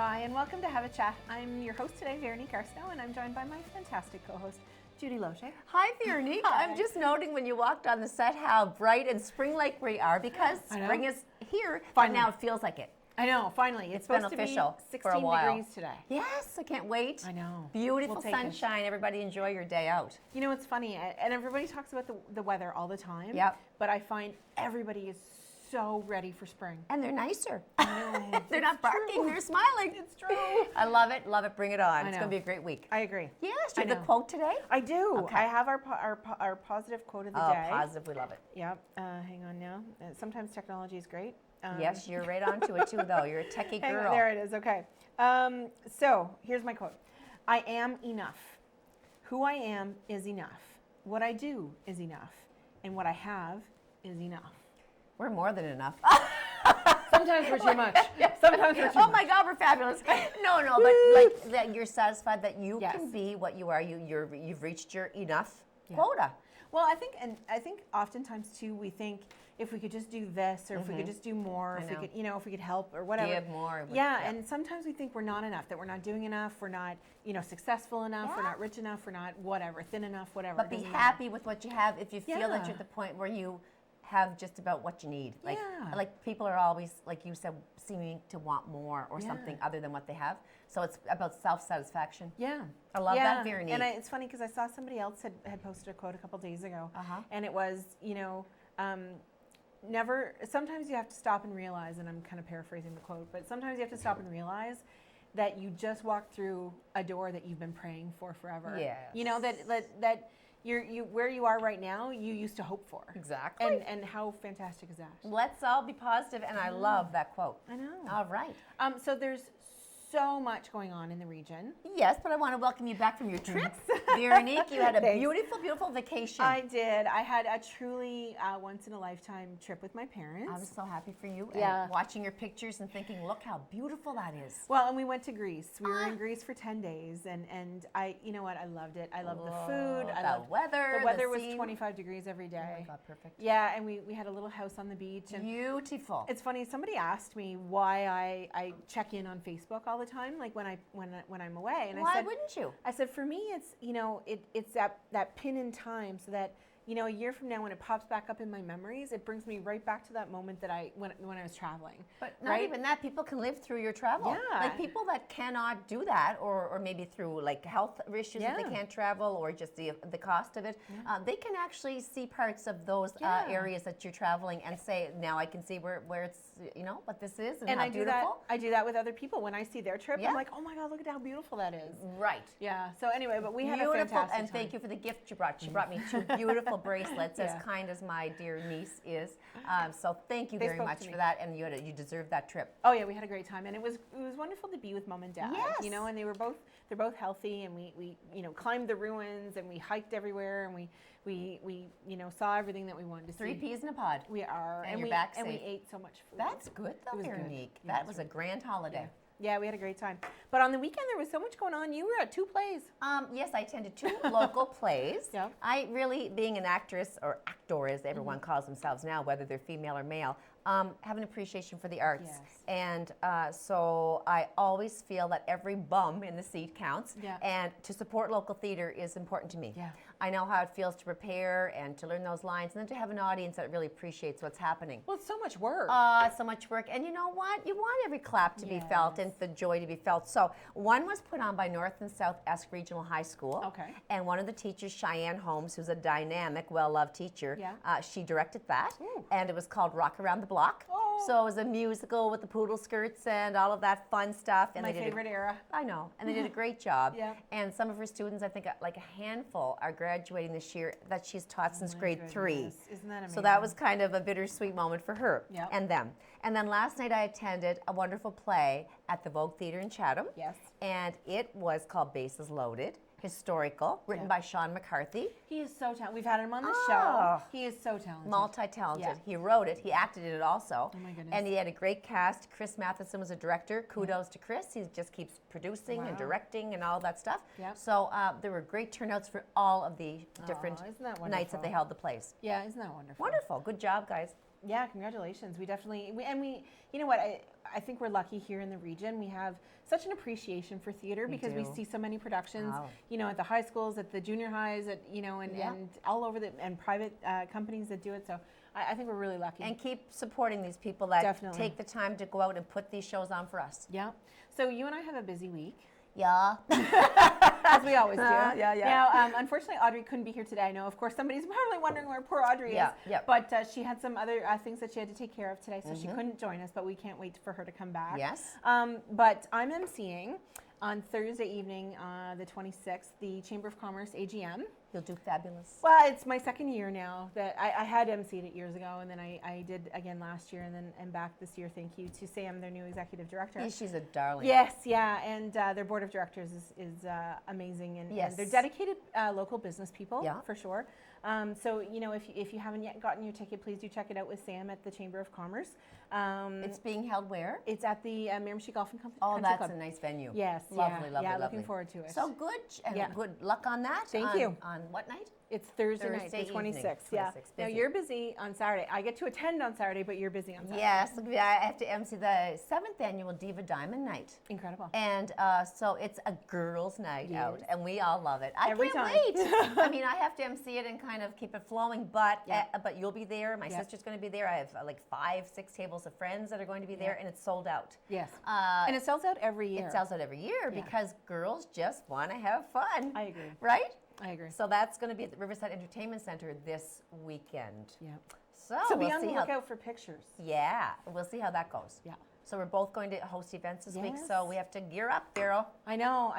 Hi, and welcome to Have a Chat. I'm your host today, Veronique Arsenault, and I'm joined by my fantastic co-host, Judy Loche. Hi, Veronique. Hi. I'm just noting when you walked on the set how bright and spring-like we are because spring is here, but now it feels like it. I know, finally. It's supposed been official to be 16 for a while. degrees today. Yes, I can't wait. I know. Beautiful We'll take sunshine. Everybody enjoy your day out. You know, it's funny, and everybody talks about the weather all the time. Yep. But I find everybody is so ready for spring. And they're nicer. I know. They're not barking, they're smiling. It's true. I love it, bring it on. It's know. going to be a great week. I agree. Yes, do you have the quote today? I do. Okay. I have our positive quote of the day. Positive, we love it. Yep. Hang on now. Sometimes technology is great. Yes, you're right on to it too, though. You're a techie Hang on, girl. there it is. Okay. So here's my quote. I am enough. Who I am is enough. What I do is enough. And what I have is enough. We're more than enough. Sometimes we're too much. Sometimes we're too much. Oh my God, we're fabulous. No, but like that, you're satisfied that you can be what you are. You've reached your enough quota. Well, I think oftentimes too we think if we could just do this or if we could just do more, if we could, if we could help or whatever. Give more. And sometimes we think we're not enough, that we're not doing enough, we're not, successful enough, we're not rich enough, we're not whatever, thin enough, whatever. But be happy with what you have if you feel that you're at the point where you have just about what you need. Like people are always, like you said, seeming to want more or something other than what they have. So it's about self-satisfaction. Yeah. I love that, Veronique. And it's funny because I saw somebody else had posted a quote a couple days ago. And it was, sometimes you have to stop and realize, and I'm kind of paraphrasing the quote, but sometimes you have to stop and realize that you just walked through a door that you've been praying for forever. Yes. That you where you are right now, you used to hope for. Exactly. And how fantastic is that? Let's all be positive, and I love that quote. I know. All right. So there's so much going on in the region. Yes, but I want to welcome you back from your trips. Veronique, you had a beautiful, beautiful vacation. I did. I had a truly once-in-a-lifetime trip with my parents. I was so happy for you. And watching your pictures and thinking, look how beautiful that is. Well, and we went to Greece. We were in Greece for 10 days, and I, you know what, I loved it. I loved the food. I loved the weather. The weather was 25 degrees every day. Oh my God, perfect. Yeah, and we had a little house on the beach. And beautiful. It's funny, somebody asked me why I check in on Facebook all the time, like when I'm away. And why I said, wouldn't you? I said, for me, it's it's that pin in time, so that a year from now when it pops back up in my memories, it brings me right back to that moment that when I was traveling. But not even that, people can live through your travel. Yeah. Like people that cannot do that, or maybe through like health issues that they can't travel, or just the cost of it, they can actually see parts of those areas that you're traveling and say, now I can see where it's, what this is and how beautiful. I do that with other people. When I see their trip, I'm like, oh my God, look at how beautiful that is. Right. Yeah. So anyway, but we had a beautiful, fantastic and time. thank you for the gift you brought. She brought me 2 beautiful bracelets, as kind as my dear niece is. So thank you very much for that, and you deserve that trip. Oh yeah, we had a great time, and it was wonderful to be with Mom and Dad. Yes. And they're both healthy, and we climbed the ruins, and we hiked everywhere, and we saw everything that we wanted to see. 3 peas in a pod. We are, and you're back safe. And we ate so much food. That's good though, Veronique. That was a grand holiday. Yeah, we had a great time. But on the weekend, there was so much going on. You were at 2 plays. Yes, I attended 2 local plays. Yeah. I really, being an actress, or actor as everyone calls themselves now, whether they're female or male, have an appreciation for the arts. Yes. And so I always feel that every bum in the seat counts. Yeah. And to support local theater is important to me. Yeah. I know how it feels to prepare and to learn those lines, and then to have an audience that really appreciates what's happening. Well, it's so much work. So much work. And you know what? You want every clap to be felt and the joy to be felt. So one was put on by North and South Esk Regional High School. Okay. And one of the teachers, Cheyenne Holmes, who's a dynamic, well-loved teacher, she directed that. Ooh. And it was called Rock Around the Block. Oh. So it was a musical with the poodle skirts and all of that fun stuff. And My favorite era. I know. And they did a great job. Yeah. And some of her students, I think like a handful, are graduating this year that she's taught since grade 3. Isn't that amazing? So that was kind of a bittersweet moment for her Yep. and them. And then last night I attended a wonderful play at the Vogue Theatre in Chatham. Yes. And it was called Bases Loaded, historical, written by Sean McCarthy. He is so talented. We've had him on the Oh. show. He is so talented. Multi-talented. Yeah. He wrote it. He acted in it also. Oh my goodness. And he had a great cast. Chris Matheson was a director. Kudos to Chris. He just keeps producing and directing and all that stuff. Yep. So there were great turnouts for all of the different isn't that nights that they held the plays. Yeah, isn't that wonderful? Wonderful. Good job, guys. Yeah, congratulations. We definitely, you know what, I think we're lucky here in the region. We have such an appreciation for theater because we do. see so many productions, Wow. you know, at the high schools, at the junior highs, at, you know, and, Yeah. and all over and private companies that do it. So I think we're really lucky. And keep supporting these people that Definitely. take the time to go out and put these shows on for us. Yeah. So you and I have a busy week. Yeah. As we always do. Yeah. Now, unfortunately, Audrey couldn't be here today. I know, of course, somebody's probably wondering where poor Audrey is. Yeah. But she had some other things that she had to take care of today, so she couldn't join us. But we can't wait for her to come back. Yes. But I'm emceeing on Thursday evening, the 26th, the Chamber of Commerce AGM. You'll do fabulous. Well, it's my second year now that I had emceed it years ago, and then I did again last year, and back this year. Thank you to Sam, their new executive director. Yeah, she's a darling. Yes, yeah, and their board of directors is amazing, and Yes. they're dedicated local business people, Yeah. for sure. So, you know, if you haven't yet gotten your ticket, please do check it out with Sam at the Chamber of Commerce. It's being held where? It's at the Miramichi Golf and Country Oh, Club. that's a nice venue. Yes, Lovely, lovely, yeah, lovely. looking forward to it. So good, and Yeah. good luck on that. Thank on, you. On what night? It's Thursday night, Thursday the evening, 26th. Yeah. 26th, Now busy. you're busy on Saturday. I get to attend on Saturday, but you're busy on Saturday. Yes, I have to MC the 7th annual Diva Diamond Night. Incredible. And so it's a girls' night out, Yes. and we all love it. I Every can't time. wait. I mean, I have to MC it and kind of keep it flowing, but Yeah. but you'll be there. My Yeah. sister's going to be there. I have like 5-6 tables of friends that are going to be there, and it's sold out. Yes. Uh, And it sells out every year. It sells out every year Yeah. because girls just want to have fun. I agree. Right? I agree. So that's going to be at the Riverside Entertainment Center this weekend. Yeah. So, So be we'll on the see how. lookout for pictures. Yeah, we'll see how that goes. Yeah. So we're both going to host events this week, Yes. so we have to gear up, Daryl. I know.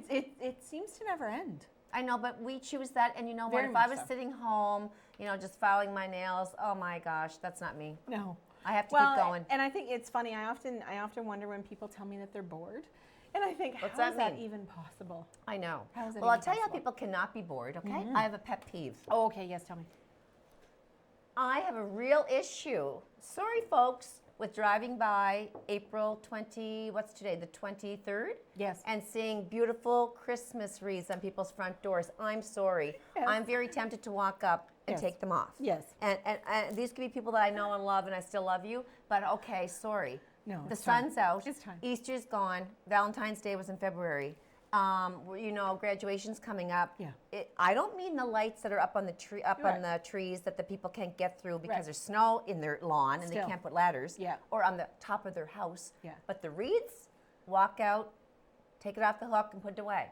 It seems to never end. I know, but we choose that, and you know what? Very If I much was so. sitting home, you know, just filing my nails, oh my gosh, that's not me. No. I have to Well, keep going. and I think it's funny. I often wonder when people tell me that they're bored, and I think, What's how is that that mean? even possible? I know. How is it Well, I'll even tell you how possible? people cannot be bored, okay? I have a pet peeve. Oh, okay. Yes, tell me. I have a real issue. Sorry, folks, with driving by April 20, what's today, the 23rd? Yes. And seeing beautiful Christmas wreaths on people's front doors. I'm sorry. Yes. I'm very tempted to walk up and Yes. take them off. Yes. And these could be people that I know and love and I still love you, but okay, sorry. No, The it's time. sun's out. It's time. Easter's gone. Valentine's Day was in February. You know, graduation's coming up. Yeah. I don't mean the lights that are up on the tree, Right. on the trees that the people can't get through because Right. there's snow in their lawn and they Still. can't put ladders. Yeah. Or on the top of their house. Yeah. But the wreaths, walk out, take it off the hook and put it away.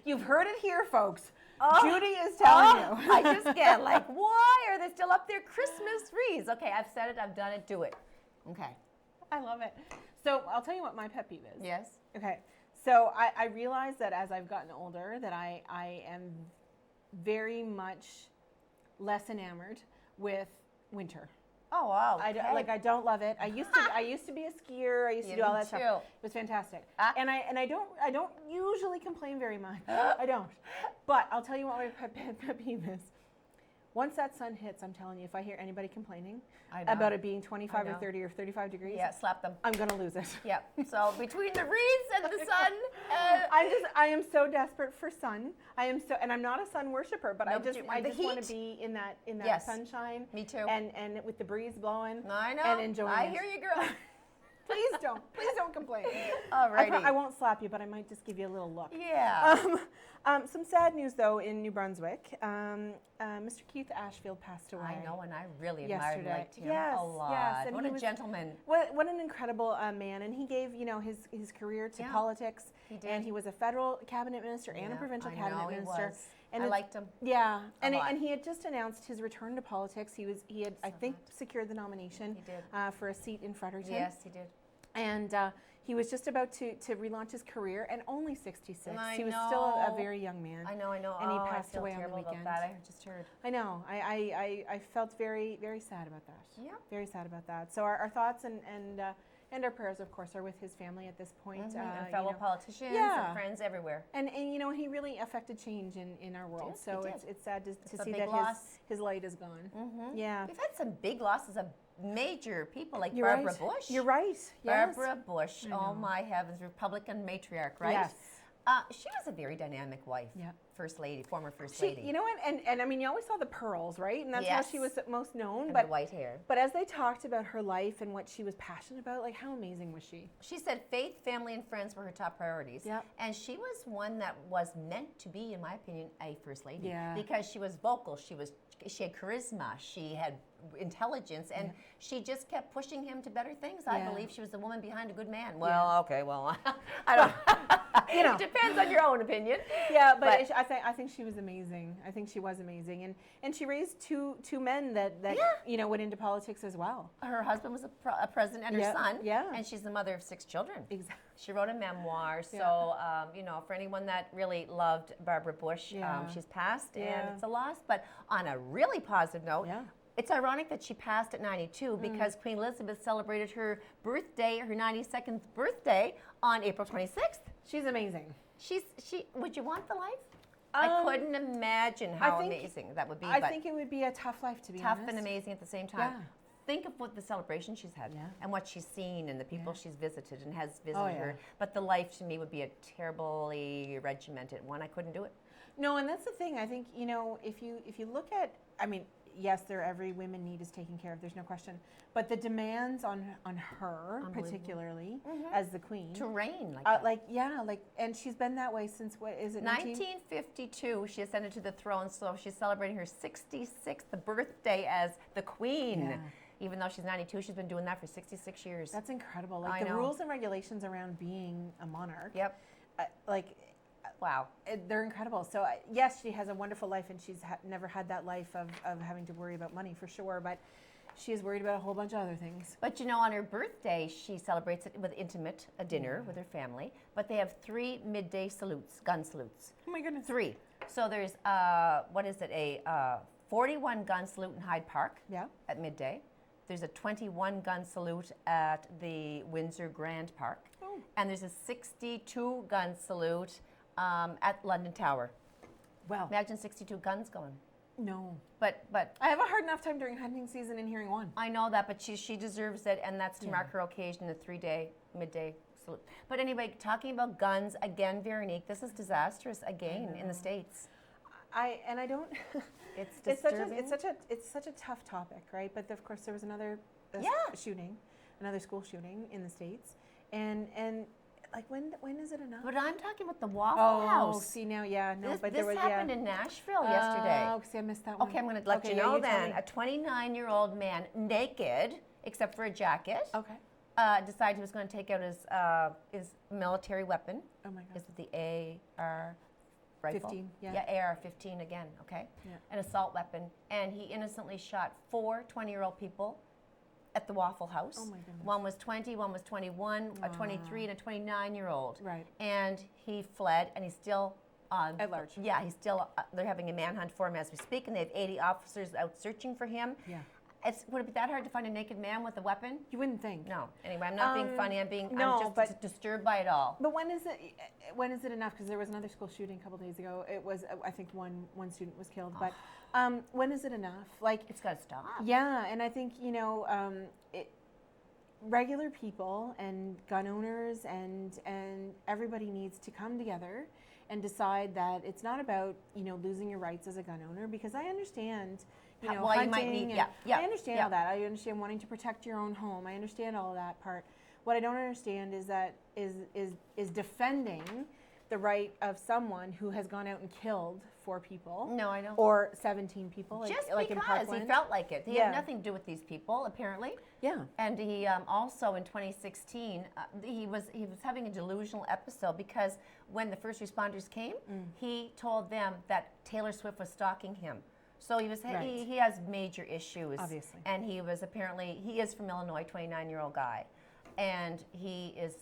You've heard it here, folks. Oh. Judy is telling you. I just get like, why are they still up there? Christmas wreaths. Okay, I've said it, I've done it, do it. Okay. I love it. So I'll tell you what my pet peeve is. Yes. Okay. So I realize that as I've gotten older that I am very much less enamored with winter. Oh wow. I don't love it. I used to be a skier. I used to Yeah, do all me that stuff. too. It was fantastic. Ah. And I don't usually complain very much. I don't. But I'll tell you what my pet peeve is. Once that sun hits, I'm telling you, if I hear anybody complaining I know. about it being 25 I or know. 30 or 35 degrees, Yeah, slap them. I'm gonna lose it. Yep. So between the wreaths and the sun, I am so desperate for sun. And I'm not a sun worshiper, but No, I but just you- I the just want to heat. be in that Yes. sunshine. Me too. And with the breeze blowing. I know. And enjoying I it. hear you, girl. Please don't complain. Alrighty. I won't slap you, but I might just give you a little look. Yeah. Some sad news though in New Brunswick. Mr. Keith Ashfield passed away. I know, and I really admired and Yesterday. liked him Yes, a lot. yes, and What he a was- gentleman. What an incredible man, and he gave his career to Yeah, politics. he did. And he was a federal cabinet minister and a Yeah, provincial I cabinet know he minister. was. And I it's- liked him. Yeah, and lot. he had just announced his return to politics. He had I think secured the nomination He did. for a seat in Fredericton. Yes, he did. And he was just about to relaunch his career, and only 66. I He was still a know. very young man. I know. And he Oh, passed I feel away on the terrible about weekend. that. I just heard. I know. I felt very, very sad about that. Yeah. Very sad about that. So our thoughts and our prayers, of course, are with his family at this point. And you fellow know. politicians Yeah. and friends everywhere. And you know, he really affected change in our world. did, So he did. it's sad to a see big that loss. his light is gone. Mm-hmm. Yeah. We've had some big losses of major people like You're Barbara right. Bush. You're right. Yes. Barbara Bush. I Oh know. my heavens, Republican matriarch, right? Yes. She was a very dynamic wife. Yeah. first lady, former first She, lady. you know what? And I mean, you always saw the pearls, right? And that's how she was most known. And But the white hair. But as they talked about her life and what she was passionate about, like how amazing was she? She said faith, family, and friends were her top priorities. Yep. And she was one that was meant to be, in my opinion, a first lady. Yeah. Because she was vocal, she had charisma, she had intelligence, and she just kept pushing him to better things. I believe she was the woman behind a good man. Well, okay, well, I don't. You know. It depends on your own opinion. Yeah, but I think she was amazing. I think she was amazing, and she raised two men that you know went into politics as well. Her husband was a president, and her son. Yeah. And she's the mother of 6 children. Exactly. She wrote a memoir. So you know, for anyone that really loved Barbara Bush, she's passed, and it's a loss. But on a really positive note. Yeah. It's ironic that she passed at 92 because Queen Elizabeth celebrated her birthday, her 92nd birthday, on April 26th. She's amazing. She. Would you want the life? I couldn't imagine how amazing that would be. I think it would be a tough life to be tough honest. and amazing at the same time. Yeah. Think of what the celebration she's had and what she's seen and the people she's visited and has visited her. But the life to me would be a terribly regimented one. I couldn't do it. No, and that's the thing. I think, you know, if you look at, I mean, yes, every women need is taken care of. There's no question. But the demands on her, particularly as the queen, To reign like that. and she's been that way since what is it? 1952, she ascended to the throne, so she's celebrating her 66th birthday as the queen. Yeah. Even though she's 92, she's been doing that for 66 years. That's incredible. Like I the know. rules and regulations around being a monarch. Yep. Wow. They're incredible. So yes, she has a wonderful life, and she's never had that life of having to worry about money for sure. But she is worried about a whole bunch of other things. But you know, on her birthday, she celebrates it with a dinner with her family. But they have 3 midday salutes, gun salutes. Oh my goodness. 3. So there's what is it? A 41 gun salute in Hyde Park. Yeah. At midday. There's a 21 gun salute at the Windsor Grand Park. Oh. And there's a 62 gun salute at London Tower. Well, Imagine 62 guns going. no. But I have a hard enough time during hunting season and hearing one. I know that, but she deserves it, and that's to mark her occasion, the 3-day midday salute. But anyway, talking about guns again, Veronique, this is disastrous again in the States. I don't. It's It's disturbing. it's such a tough topic, right? But of course, there was another shooting, another school shooting in the States, and like when is it enough? But I'm talking about the Waffle House. Oh, see now, no, This, but this there was happened in Nashville yesterday. Oh, see, I missed that one. Okay, I'm going to let you know then. A 29-year-old man, naked, except for a jacket, Okay. decided he was going to take out his military weapon. Oh my God. Is it the AR rifle? 15, yeah. Yeah, AR-15 again, okay? Yeah. An assault weapon. And he innocently shot 4 20-year-old people at the Waffle House. Oh my goodness. One was 20, one was 21, a 23, and a 29-year-old. Right. And he fled, and he's still At large. Yeah, he's still. They're having a manhunt for him as we speak, and they have 80 officers out searching for him. Yeah. Would it be that hard to find a naked man with a weapon? You wouldn't think. No. Anyway, I'm not being funny. I'm no, just disturbed by it all. But when is it enough? Because there was another school shooting a couple days ago. It was, I think, one student was killed. But when is it enough? Like, It's got to stop. yeah, and I think regular people and gun owners and everybody needs to come together and decide that it's not about losing your rights as a gun owner, because I understand. Well, hunting you might need- and yeah, I understand yeah. all that. I understand wanting to protect your own home. I understand all of that part. What I don't understand is that is defending the right of someone who has gone out and killed 4 people. No, I know. Or 17 people. Just like in because he Parkland. felt like it. He Yeah. had nothing to do with these people, apparently. Yeah. And he also in 2016 he was having a delusional episode, because when the first responders came, he told them that Taylor Swift was stalking him. So he was Right. he has major issues. Obviously. And he is from Illinois, 29-year-old guy, and he is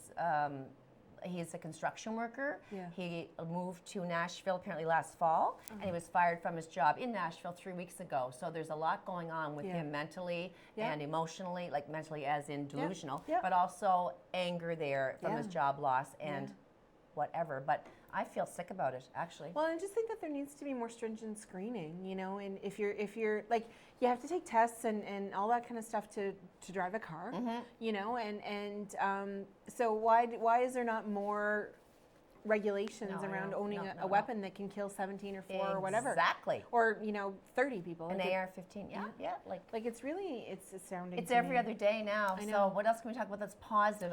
a construction worker. Yeah. He moved to Nashville apparently last fall, and he was fired from his job in Nashville 3 weeks ago. So there's a lot going on with him mentally and emotionally, like mentally as in delusional, Yeah. but also anger there from his Yeah. job loss and whatever. But I feel sick about it, actually. Well, I just think that there needs to be more stringent screening, and if you're like, you have to take tests and all that kind of stuff to drive a car, so why is there not more regulations No, around no, owning no, a no, weapon that can kill 17 or 4 or whatever. Exactly. Or, 30 people. An Like AR-15, yeah. like it's astounding. It's to every me. other day now. I So know. what else can we talk about that's positive?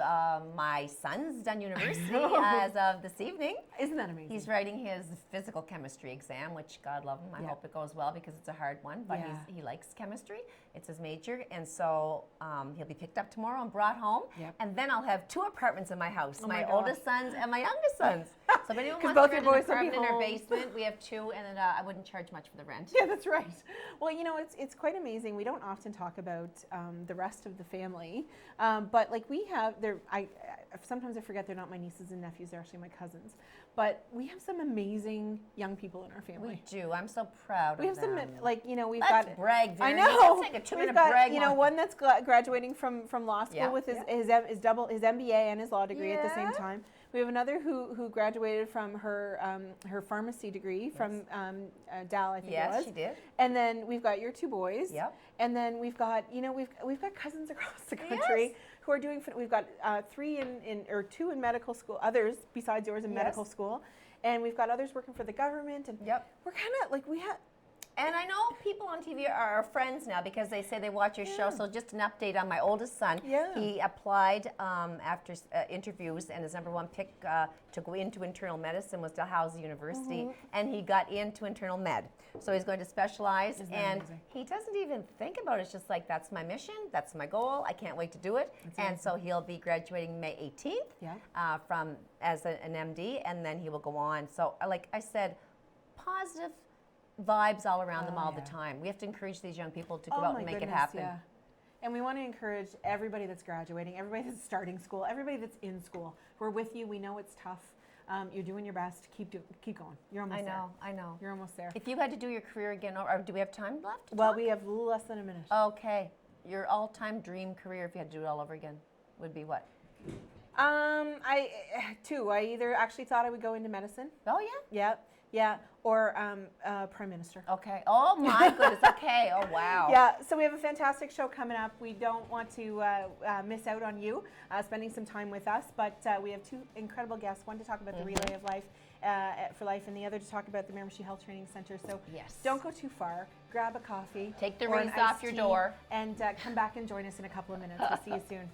My son's done university know. as of this evening. Isn't that amazing? He's writing his physical chemistry exam, which God love him. I hope it goes well because it's a hard one. But he likes chemistry. It's his major, and so he'll be picked up tomorrow and brought home. Yep. And then I'll have 2 apartments in my house: Oh my my gosh. oldest son's and my youngest son's. So if anyone 'Cause wants both to your rent an boys will be apartment in our home. basement, we have 2, and then I wouldn't charge much for the rent. Yeah, that's right. Well, it's quite amazing. We don't often talk about the rest of the family, but like we have there. Sometimes I forget they're not my nieces and nephews; they're actually my cousins. But we have some amazing young people in our family. We do. I'm so proud We of have them. some we've Let's got. brag, I Vernie. know. Let's take a 2 We've minute got brag. one that's graduating from law school Yeah, with his yeah. his MBA and his law degree at the same Yeah. time. We have another who graduated from her pharmacy degree from Dal, I think it was. Yes, she did. And then we've got your 2 boys. Yep. And then we've got we've got cousins across the country Yes. who are doing. We've got 2 in medical school, others besides yours in Yes. medical school, and we've got others working for the government. And Yep. we're kind of like we have. And I know people on TV are our friends now because they say they watch your show. So just an update on my oldest son. Yeah. He applied after interviews, and his #1 pick to go into internal medicine was Dalhousie University, and he got into internal med. So he's going to specialize, Isn't that and amazing? he doesn't even think about it. It's just like, that's my mission, that's my goal, I can't wait to do it. And so he'll be graduating May 18th Yeah. from as an MD, and then he will go on. So like I said, positive vibes all around them all the time. We have to encourage these young people to go out my and make it goodness, happen. Yeah. And we want to encourage everybody that's graduating, everybody that's starting school, everybody that's in school. We're with you. We know it's tough. You're doing your best. Keep going. You're almost there. I know. You're almost there. If you had to do your career again, or do we have time left? to Well, talk? we have less than a minute. Okay. Your all-time dream career, if you had to do it all over again, would be what? I either actually thought I would go into medicine. Oh, yeah? Yeah, or prime minister. Okay. Oh, my goodness. Okay. Oh, wow. Yeah, so we have a fantastic show coming up. We don't want to miss out on you spending some time with us, but we have 2 incredible guests, one to talk about the Relay of Life for Life, and the other to talk about the Miramichi Health Training Centre. So Yes. don't go too far. Grab a coffee. Take the or an wreaths off iced your tea, door. and come back and join us in a couple of minutes. We'll see you soon.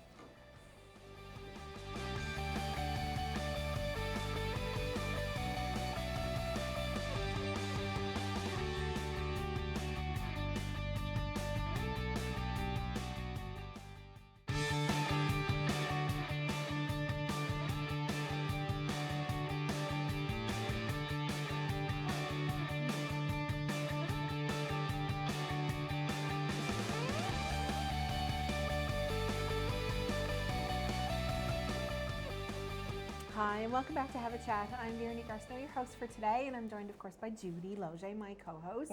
Hi, and welcome back to Have a Chat. I'm Miramichi Garceau, your host for today, and I'm joined, of course, by Judy Loge, my co-host.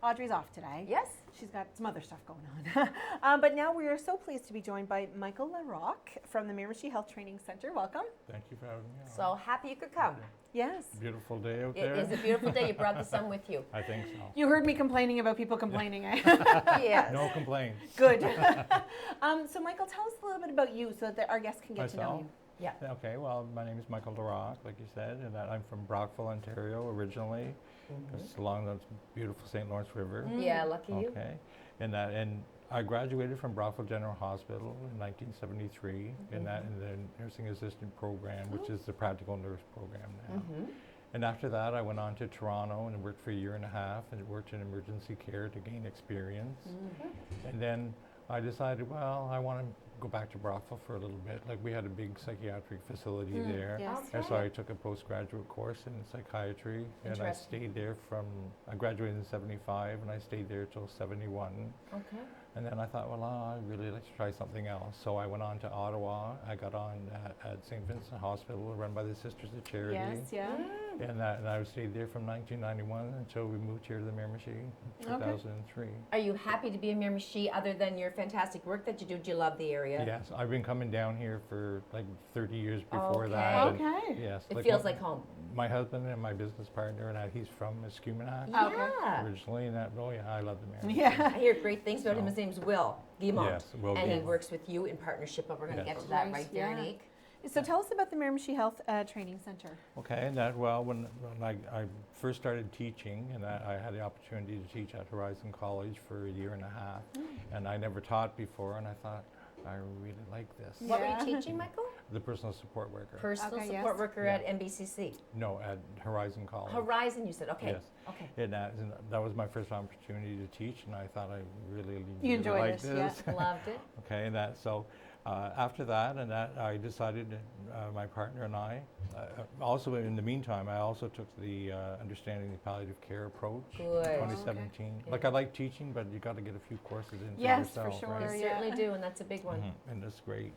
Audrey's off today. Yes. She's got some other stuff going on. But now we are so pleased to be joined by Michael LaRocque from the Miramichi Health Training Centre. Welcome. Thank you for having me on. So happy you could come. Yes. Beautiful day out It there. is a beautiful day. You brought the sun with you. I think so. You heard me complaining about people complaining, eh? Yes. No complaints. Good. So, Michael, tell us a little bit about you so that our guests can get to know Myself? you. Yeah. Okay, well, my name is Michael LaRocque, like you said, and I'm from Brockville, Ontario originally. It's along the beautiful St. Lawrence River. Yeah, lucky you. Okay, and I graduated from Brockville General Hospital in 1973 in the nursing assistant program, which is the practical nurse program now. And after that, I went on to Toronto and worked for a year and a half and worked in emergency care to gain experience. And then I decided, well, I want to go back to Brockville for a little bit. Like, we had a big psychiatric facility there. Yes. And so I took a postgraduate course in psychiatry, and I Interesting. stayed there I graduated in 75, and I stayed there till 71. Okay. And then I thought, well, I'd really like to try something else. So I went on to Ottawa. I got on at St. Vincent Hospital, run by the Sisters of Charity. Yes, yeah. And I stayed there from 1991 until we moved here to the Miramichi in 2003. Are you happy to be in Miramichi other than your fantastic work that you do? Do you love the area? Yes, I've been coming down here for like 30 years before Okay. that. and Okay. yes. It feels like home. My husband and my business partner, and he's from Escuminac Yeah. originally, and I love the Miramichi. Yeah. I hear great things about him. His name's Will Guimont. Yes, Will And he Guimont. works with you in partnership, but we're going to Yes. get to that Right, right there, yeah. Nick. So tell us about the Miramichi Health Training Centre. Okay, and that, well, when I first started teaching, and I had the opportunity to teach at Horizon College for a year and a half, and I never taught before, and I thought, I really like this. What were Yeah. you teaching, Michael? The personal support worker. Personal Okay, support yes. worker Yeah. at NBCC. No, at Horizon College. Horizon, you said. Okay. Yes. Okay. And that was my first opportunity to teach, and I thought I really You enjoyed liked it, yeah. this. Loved it. Okay, and that, so after that, I decided, my partner and I, also in the meantime, I also took the Understanding the Palliative Care approach in Good. 2017. Okay. Like, I like teaching, but you got to get a few courses in Yes, for yourself, sure. right? You Yeah. certainly do, and that's a big one. And that's great.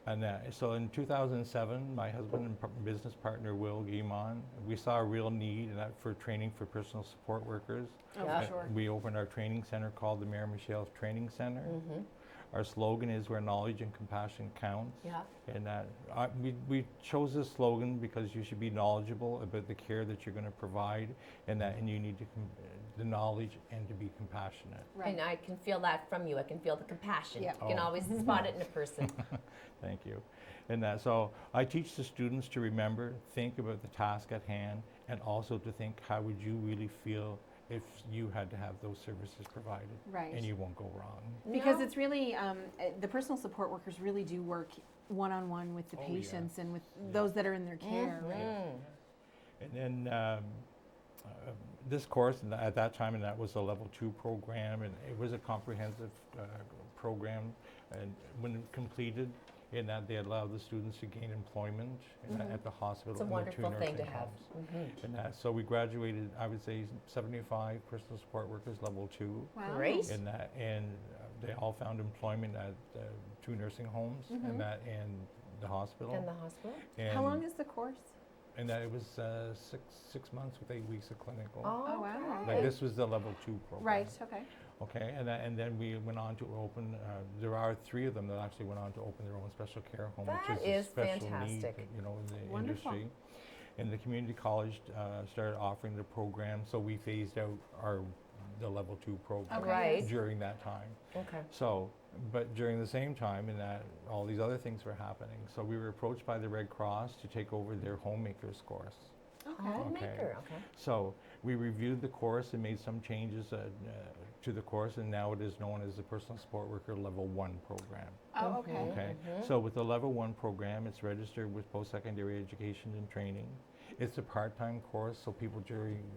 And so in 2007, my husband and business partner, Will Guimon, we saw a real need for training for personal support workers. Oh, Yeah. for sure. We opened our training center called the Miramichi Health Training Centre. Mm-hmm. Our slogan is where knowledge and compassion counts. Yeah. And we chose this slogan because you should be knowledgeable about the care that you're going to provide, and you need the knowledge and to be compassionate. Right. And I can feel that from you. I can feel the compassion. Yeah. You can Oh. always spot it in a person. Thank you. And so I teach the students to remember, think about the task at hand, and also to think, how would you really feel if you had to have those services provided? Right. And you won't go wrong. Because No. it's really, the personal support workers really do work one-on-one with the Oh, yeah. patients and with Yeah. those that are in their care. Right? Mhm. And then this course, and at that time, and that was a level 2 program, and it was a comprehensive program. And when completed, in that they allowed the students to gain employment at the hospital. It's a and the two wonderful thing to nursing have. homes. Mhm. And so we graduated, I would say, 75 personal support workers, level 2. Wow. Great. And they all found employment at 2 nursing homes and the hospital. And the hospital? And How long is the course? And that it was 6 months with 8 weeks of clinical. Oh, wow. Like, this was the level 2 program. Right, okay. Okay, and then we went on to open, there are 3 of them that actually went on to open their own special care home, That which is is a special fantastic. need, in the Wonderful. industry. And the community college started offering the program, so we phased out the level 2 program Okay. Right. during that time. Okay. So, but during the same time, in that all these other things were happening, so we were approached by the Red Cross to take over their homemakers course. Okay. Homemaker, okay. So we reviewed the course and made some changes to the course, and now it is known as the Personal Support Worker Level 1 program. Oh, okay. Okay, so with the Level 1 program, it's registered with post-secondary education and training. It's a part-time course, so people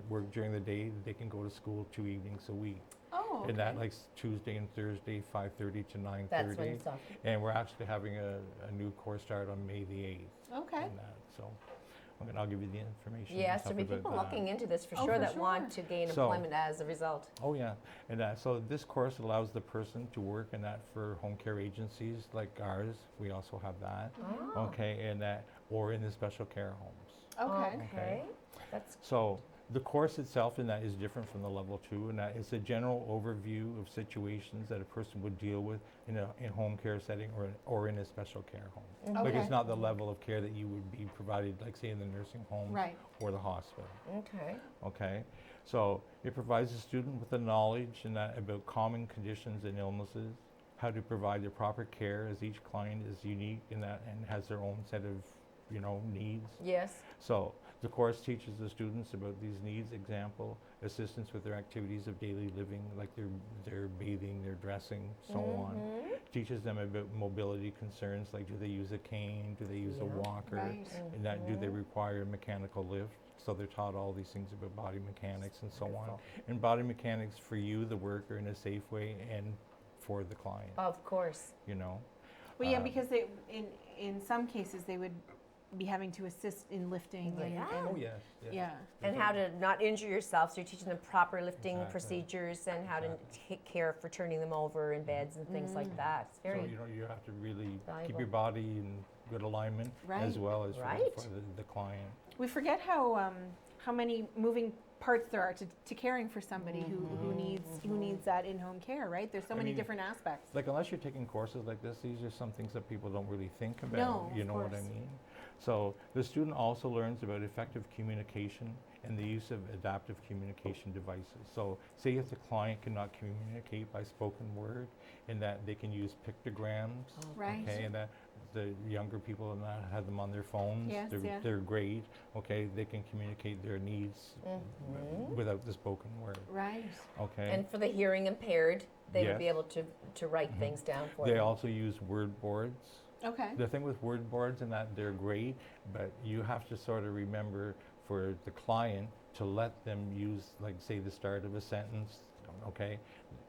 work during the day, they can go to school 2 evenings a week. Oh, okay. And that, like Tuesday and Thursday, 5:30 to 9:30. That's when it's up. And we're actually having a new course start on May the 8th. Okay. And that, so I'll give you the information. and Yes, stuff there'll be about people that. looking into this for Oh, sure for that want to sure. gain So- employment as a result. Oh, yeah. And so this course allows the person to work in that for home care agencies like ours. We also have that. Oh. Okay, and or in the special care homes. Okay. Okay. That's So the course itself in that is different from the level 2, and that it's a general overview of situations that a person would deal with in a home care setting or in a special care home. Like, Okay. it's not the level of care that you would be provided, like, say, in the nursing home Right. or the hospital. okay. Okay, so it provides the student with the knowledge and that about common conditions and illnesses, how to provide the proper care, as each client is unique in that and has their own set of needs. Yes. So the course teaches the students about these needs, example, assistance with their activities of daily living, like their bathing, their dressing, so on. Teaches them about mobility concerns, like do they use a cane, do they use a Yeah. walker, Right. and that do they require a mechanical lift. So they're taught all these things about body mechanics and so on. Wonderful. And body mechanics for you, the worker, in a safe way, and for the client, Of course. Well, yeah, because they, in some cases, they would be having to assist in lifting. Yeah. Oh, yes. Yeah. And how to not injure yourself, so you're teaching them proper lifting Exactly. procedures and how Exactly. to take care for turning them over in beds and things like that. It's So, very you have to really valuable. keep your body in good alignment as Right. well as Right. for the client. We forget how many moving parts there are to caring for somebody who needs that in-home care, right? There's so I many mean, different aspects. Like, unless you're taking courses like this, these are some things that people don't really think about. No, You of know what I course. mean? So the student also learns about effective communication and the use of adaptive communication devices. So say if the client cannot communicate by spoken word, and that they can use pictograms, Right. okay, and that the younger people and that have them on their phones. Yes, yeah. They're great, okay, they can communicate their needs without the spoken word, Right. okay. And for the hearing impaired, they would be Yes. able to write things down for They them. also use word boards. Okay. The thing with word boards and that they're great, but you have to sort of remember for the client to let them use, like, say, the start of a sentence, okay?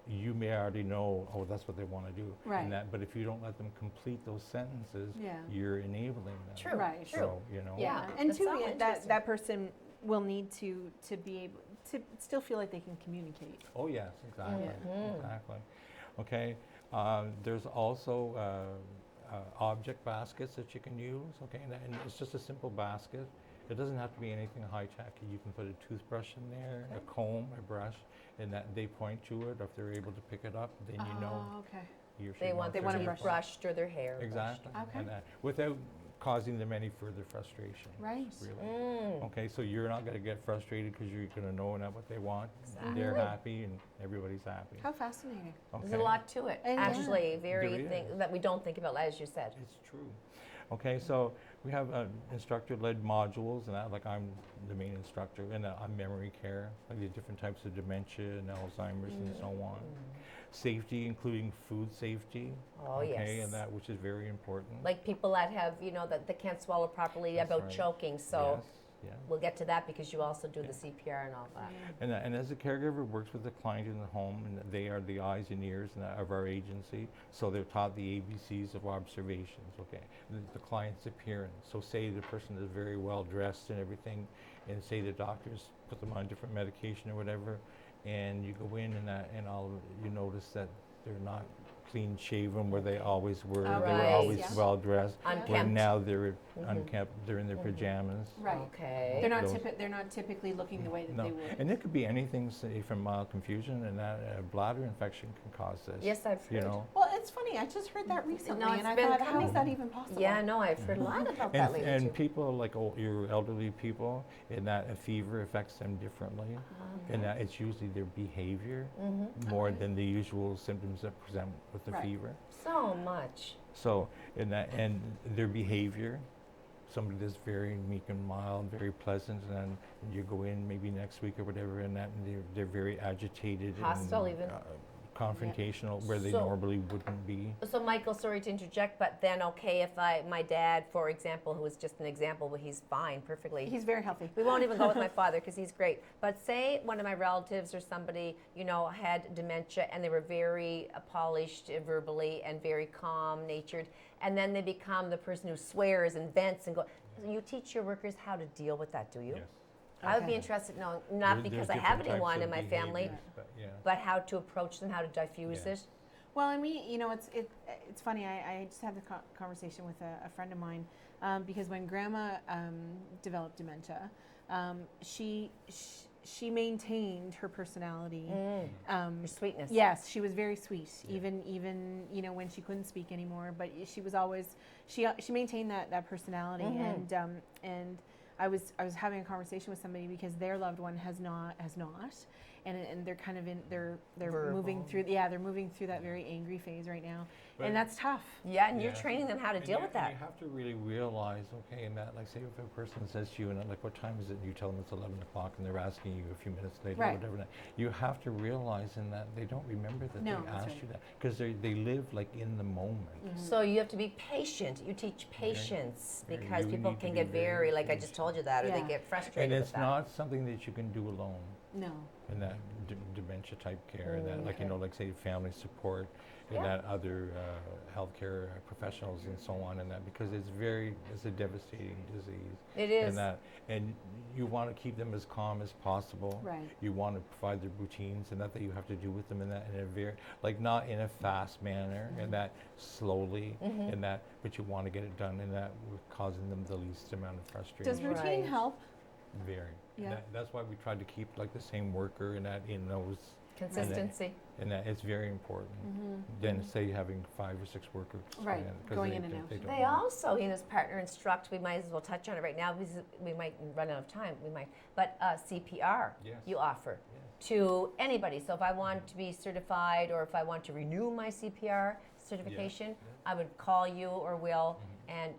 You may already know, oh, that's what they want to do. Right. And that, but if you don't let them complete those sentences, Yeah. you're enabling them. True. Right. True. So, you know. Yeah. And That's two, all that interesting. person will need to be able to still feel like they can communicate. Oh, yes, exactly, Mhm. exactly. Okay, there's also object baskets that you can use, okay, and it's just a simple basket. It doesn't have to be anything high-tech. You can put a toothbrush in there, a comb, a brush, and that they point to it. If they're able to pick it up, then you know Oh, okay. he or she They want They their want a teeth brush. brushed or their hair Exactly, Okay. and without causing them any further frustration. Right. Really. brushed. Okay, so you're not going to get frustrated because you're going to know not what they want. Exactly. They're happy and everybody's happy. How fascinating. Okay. There's a lot to it, And yeah. actually, very There thing is. that we don't think about, as you said. It's true. Okay, so we have instructor-led modules, and that, like I'm the main instructor, and I'm memory care, like the different types of dementia and Alzheimer's and so on. Safety, including food safety. Oh, okay, yes. and that, which is very important. Like people that have, that they can't swallow properly, That's about right. choking. So Yes, yeah. we'll get to that because you also do the CPR and all that. And as a caregiver works with the client in the home, and they are the eyes and ears of our agency, so they're taught the ABCs of observations, okay? The client's appearance, so say the person is very well dressed and everything, and say the doctors put them on different medication or whatever, and you go in and you notice that they're not clean shaven where they always were. They were Right. always Yeah. well dressed. Where Unkempt. now they're unkempt, they're in their pajamas. Right. Okay. They're not typically looking the way that No, they would. and it could be anything, say from mild confusion, and that bladder infection can cause this. Yes, I've You heard. know, Well, it's funny. I just heard that recently, it's and I been thought, how coming. is that even possible? Yeah, no, I've heard a lot about that lately and too. people like your elderly people, and that a fever affects them differently, and that it's usually their behavior more than the usual symptoms that present with the Right. fever. So much. So, and their behavior, somebody that's very meek and mild, very pleasant, and then you go in maybe next week or whatever, and they're very agitated Hostile and even. confrontational where they So- normally wouldn't be. So, Michael, sorry to interject, but then, okay, if my dad, for example, who is just an example, but he's fine, perfectly. He's very healthy. We won't even go with my father because he's great. But say one of my relatives or somebody, had dementia and they were very polished verbally and very calm natured, and then they become the person who swears and vents and go. You teach your workers how to deal with that, do you? Yes. I would be Okay. interested, no, not There's because I different have types anyone of in my family, behaviors, but yeah. but how to approach them, how to diffuse Yes. it. Well, and it's funny. I just had the conversation with a friend of mine because when Grandma developed dementia, she maintained her personality. Your sweetness. Yes, she was very sweet, even when she couldn't speak anymore. But she was always she maintained that personality, and I was having a conversation with somebody because their loved one has not, and they're kind of they're moving Verbal. through they're moving through that very angry phase right now, But- and that's tough. Yeah, and you're Yeah. training them how to And deal you- with and that. You have to really realize, okay, and that, like, say if a person says to you, and like, what time is it? And you tell them it's 11 o'clock, and they're asking you a few minutes later, Right. or whatever. You have to realize in that they don't remember that No, they that's asked right. you that because they live like in the moment. So you have to be patient. You teach patience Yeah, because you people need to can be get very, like I just patient. told you that, or they Yeah. get frustrated And with it's that. not something that you can do alone. No. In that dementia type care, and that, like, okay. like say family support, and Yeah. that other healthcare professionals and so on, and that because it's a devastating disease. It is. And you want to keep them as calm as possible. Right. You want to provide the routines and that you have to do with them in a very, like, not in a fast manner, and that slowly, and that, but you want to get it done, and that causing them the least amount of frustration. Does routine Right. help? Very. Yeah. That's why we tried to keep like the same worker in those Consistency. And that it's very important. Then say having 5 or 6 workers. Right, 'cause going in and out. don't They know. also, he and his partner instruct, we might as well touch on it right now because we might run out of time, but CPR Yes. you offer Yes. to anybody. So if I want to be certified or if I want to renew my CPR certification, yeah. I would call you or Will and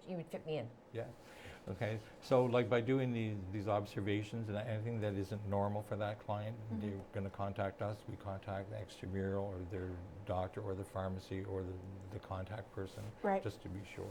you would fit me in. Yeah. Okay. So like by doing these observations and anything that isn't normal for that client, they're going to contact us. We contact the extramural or their doctor or the pharmacy or the contact person, Right. just to be sure.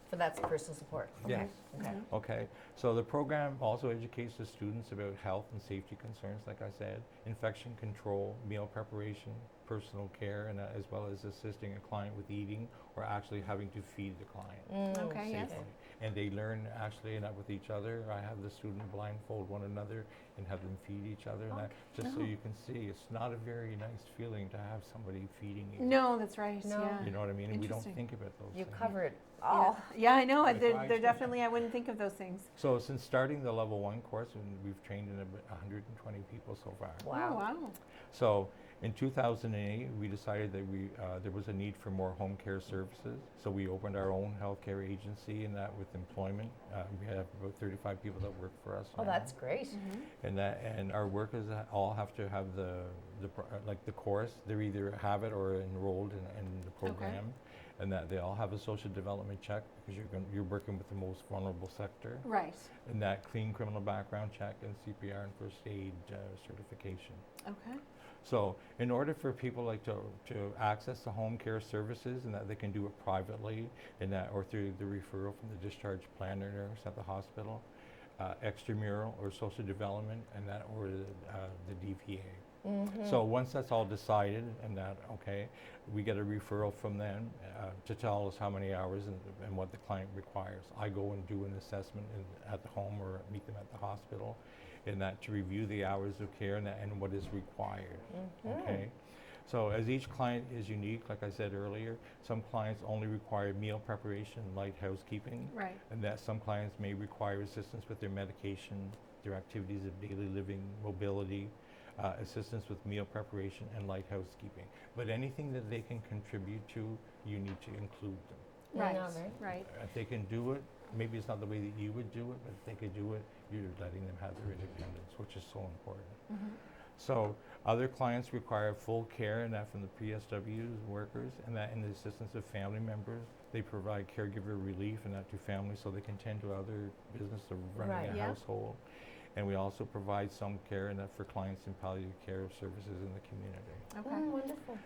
So that's personal support. Yes. Okay. Okay. So the program also educates the students about health and safety concerns, like I said, infection control, meal preparation, personal care, and as well as assisting a client with eating or actually having to feed the client. Okay, yes. Safely. And they learn actually and with each other. I have the student blindfold one another and have them feed each other. And that, just so you can see, it's not a very nice feeling to have somebody feeding you. No, that's right. No. Yeah. You know what I mean? And we don't Interesting. think about those You things. cover it Yeah. all. Yeah, I know. Like They're I- definitely, I wouldn't think of those things. So since starting the level 1 course, and we've trained in about 120 people so far. Wow. Oh, wow. So in 2008, we decided that there was a need for more home care services. So we opened our own healthcare agency, and that with employment, we have about 35 people that work for us. Oh, now. that's great. And our workers all have to have the course. They either have it or enrolled in the program, and that they all have a social development check because you're working with the most vulnerable sector, Right. and that clean criminal background check and CPR and first aid certification. Okay. So in order for people to access the home care services and that they can do it privately and that or through the referral from the discharge planner nurse at the hospital, extramural or social development and that or the DPA. So once that's all decided and that, okay, we get a referral from them to tell us how many hours and what the client requires. I go and do an assessment at the home or meet them at the hospital in that to review the hours of care and what is required, okay? So as each client is unique, like I said earlier, some clients only require meal preparation, light housekeeping, Right. and that some clients may require assistance with their medication, their activities of daily living, mobility, assistance with meal preparation and light housekeeping. But anything that they can contribute to, you need to include them. Right. Yeah, right. Right. If they can do it, maybe it's not the way that you would do it, but if they could do it, you're letting them have their independence, which is so important. So other clients require full care, and that from the PSWs workers, and that in the assistance of family members. They provide caregiver relief and that to families so they can tend to other business of running Right. a Yeah. household. And we also provide some care and that for clients in palliative care services in the community. Okay. Wonderful.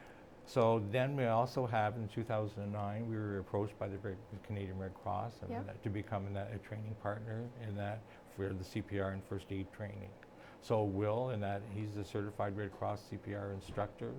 So then we also have in 2009, we were approached by the Canadian Red Cross and Yeah. to become a training partner in that for the CPR and first aid training. So Will, in that he's a certified Red Cross CPR instructor.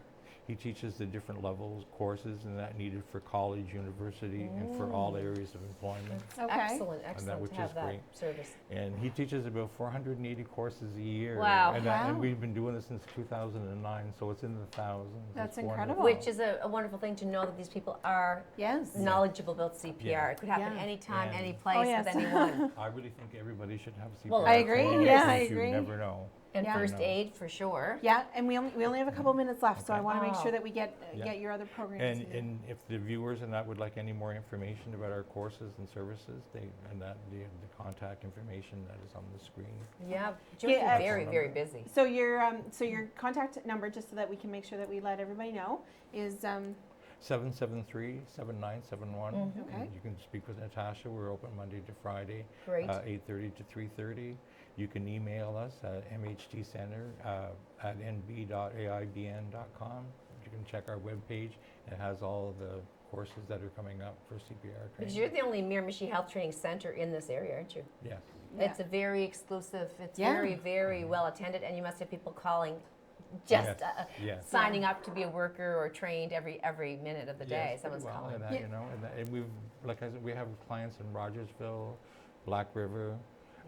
He teaches the different levels, courses, and that needed for college, university, and for all areas of employment. Okay. Excellent, excellent which to have is that great. service. And he teaches about 480 courses a year. Wow. And we've been doing this since 2009, so it's in the thousands. That's It's incredible. Which is a wonderful thing to know that these people are Yes. knowledgeable about CPR. Yeah. It could happen Yeah. anytime, And- any place, Oh, yes. with anyone. I really think everybody should have CPR. Well, I agree. training Yeah, because I you agree. never know. And Yeah. first No. aid for sure. Yeah, and we only have a couple minutes left, so I Okay. want to make Oh. sure that we get Yeah. your other programs. And, in there. and if the viewers and that would like any more information about our courses and services, the contact information that is on the screen. Yeah, Julie's Yeah, very, very busy. So your contact number, just so that we can make sure that we let everybody know, is 773-7971. Okay. You can speak with Natasha. We're open Monday to Friday, Great. 8:30 to 3:30. You can email us at mhtcenter@nb.aibn.com. You can check our webpage. It has all of the courses that are coming up for CPR training. Because you're the only Miramichi Health Training Centre in this area, aren't you? Yes. Yeah. It's a very exclusive, it's Yeah. very, very well attended, and you must have people calling, just Yes. signing up to be a worker or trained every minute of the day. Yes, Someone's well, calling. And that, Yeah. you know, and we've, like I said, we have clients in Rogersville, Black River,